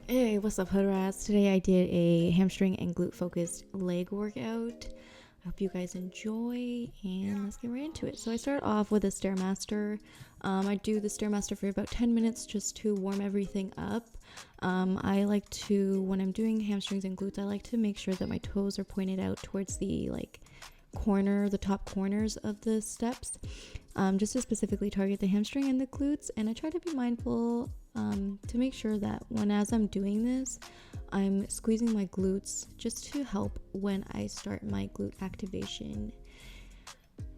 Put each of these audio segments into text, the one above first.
Hey, what's up, hood rats? Today I did a hamstring and glute focused leg workout. I hope you guys enjoy, and let's get right into it. So I start off with a Stairmaster. I do the Stairmaster for about 10 minutes just to warm everything up. I like to, when I'm doing hamstrings and glutes, I like to make sure that my toes are pointed out towards the the top corners of the steps, just to specifically target the hamstring and the glutes. And I try to be mindful to make sure that as I'm doing this, I'm squeezing my glutes just to help when I start my glute activation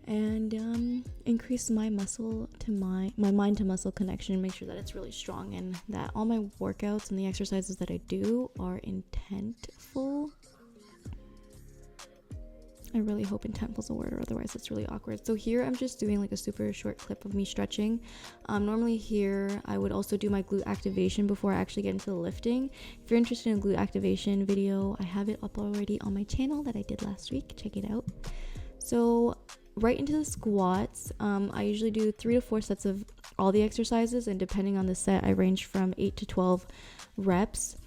and increase my muscle to my mind to muscle connection, make sure that it's really strong and that all my workouts and the exercises that I do are intentful. I really hope intentful's a word, or otherwise it's really awkward. So here I'm just doing a super short clip of me stretching. Normally here I would also do my glute activation before I actually get into the lifting. If you're interested in a glute activation video, I have it up already on my channel that I did last week. Check it out. So right into the squats, I usually do 3 to 4 sets of all the exercises, and depending on the set, I range from 8 to 12 reps.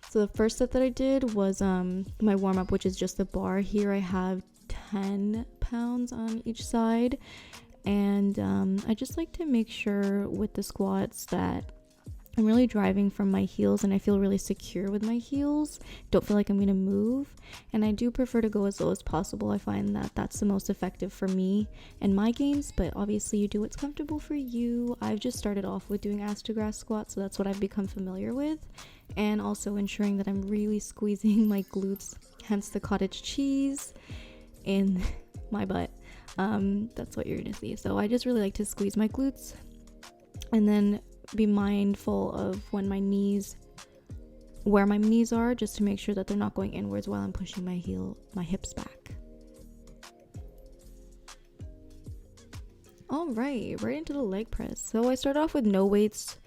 So the first set that I did was my warm-up, which is just the bar. Here I have 10 pounds on each side, and I just like to make sure with the squats that I'm really driving from my heels and I feel really secure with my heels. Don't feel like I'm gonna move, and I do prefer to go as low as possible. I find that that's the most effective for me and my gains, but obviously you do what's comfortable for you. I've just started off with doing ass to grass squats, so that's what I've become familiar with, and also ensuring that I'm really squeezing my glutes, hence the cottage cheese in my butt. That's what you're gonna see. So I just really like to squeeze my glutes and then be mindful of where my knees are, just to make sure that they're not going inwards while I'm pushing my hips back. All right into the leg press. So I start off with no weights,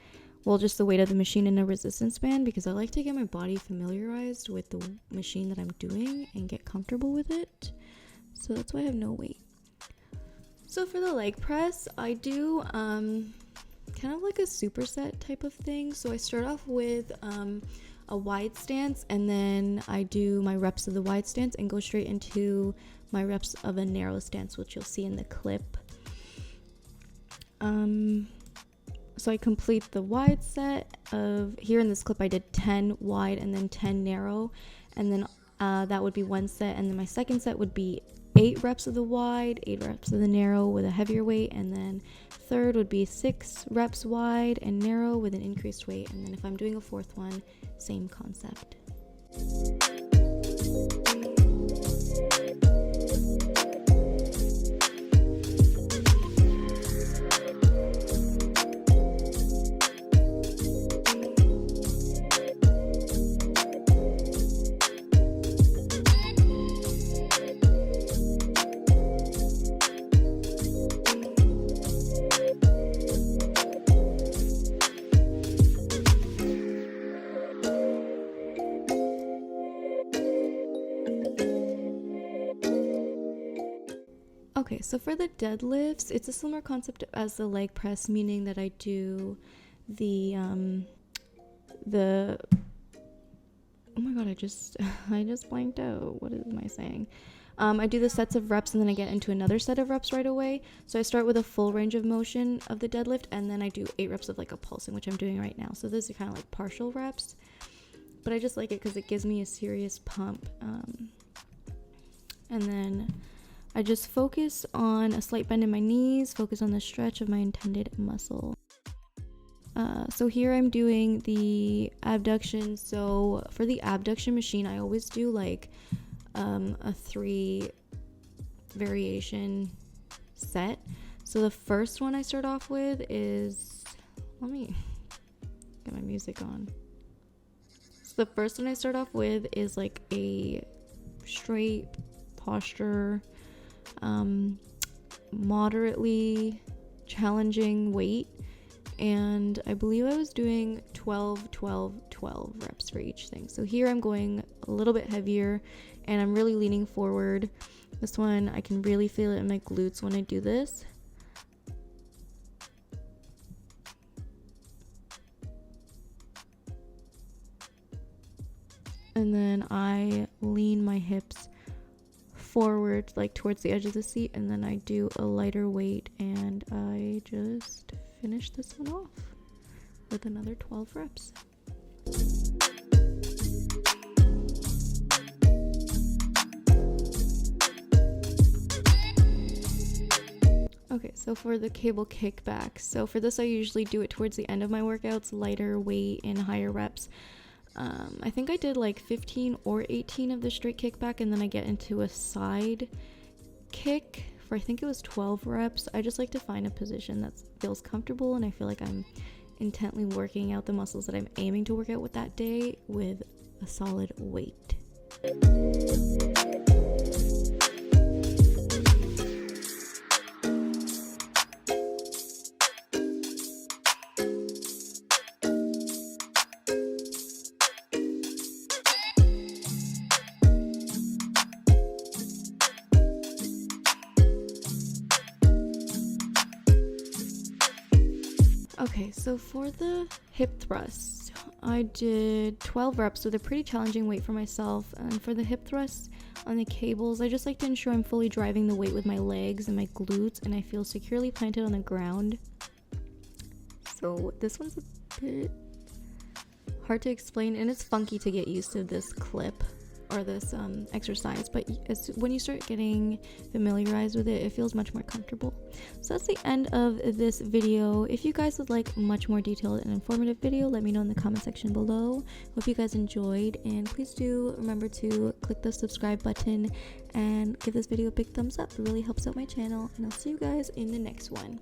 just the weight of the machine and a resistance band, because I like to get my body familiarized with the machine that I'm doing and get comfortable with it. So that's why I have no weight. So for the leg press, I do kind of like a superset type of thing. So I start off with a wide stance, and then I do my reps of the wide stance and go straight into my reps of a narrow stance, which you'll see in the clip. So I complete the wide set of, here in this clip I did 10 wide and then 10 narrow, and then that would be one set, and then my second set would be 8 reps of the wide, 8 reps of the narrow with a heavier weight, and then third would be 6 reps wide and narrow with an increased weight, and then if I'm doing a fourth one, same concept. Okay, so for the deadlifts, it's a similar concept as the leg press, meaning that I do the oh my god, I just blanked out. What am I saying? I do the sets of reps, and then I get into another set of reps right away. So I start with a full range of motion of the deadlift, and then I do 8 reps of a pulsing, which I'm doing right now. So this is kind of partial reps, but I just like it because it gives me a serious pump. And then I just focus on a slight bend in my knees, focus on the stretch of my intended muscle. So here I'm doing the abduction. So for the abduction machine, I always do a 3 variation set. So the first one I start off with is, let me get my music on. So the first one I start off with is a straight posture, moderately challenging weight, and I believe I was doing 12 reps for each thing. So here I'm going a little bit heavier and I'm really leaning forward. This one I can really feel it in my glutes when I do this. and then I lean my hips forward like towards the edge of the seat, and then I do a lighter weight and I just finish this one off with another 12 reps. Okay, so for the cable kickback, so for this I usually do it towards the end of my workouts, lighter weight and higher reps. I think I did like 15 or 18 of the straight kickback, and then I get into a side kick for I think it was 12 reps. I just like to find a position that feels comfortable, and I feel like I'm intently working out the muscles that I'm aiming to work out with that day with a solid weight. Okay, so for the hip thrust, I did 12 reps with a pretty challenging weight for myself. And for the hip thrusts on the cables, I just like to ensure I'm fully driving the weight with my legs and my glutes, and I feel securely planted on the ground. So this one's a bit hard to explain, and it's funky to get used to this clip or this exercise, but when you start getting familiarized with it, it feels much more comfortable. So that's the end of this video. If you guys would like much more detailed and informative video, let me know in the comment section below. Hope you guys enjoyed, and please do remember to click the subscribe button and give this video a big thumbs up. It really helps out my channel, and I'll see you guys in the next one.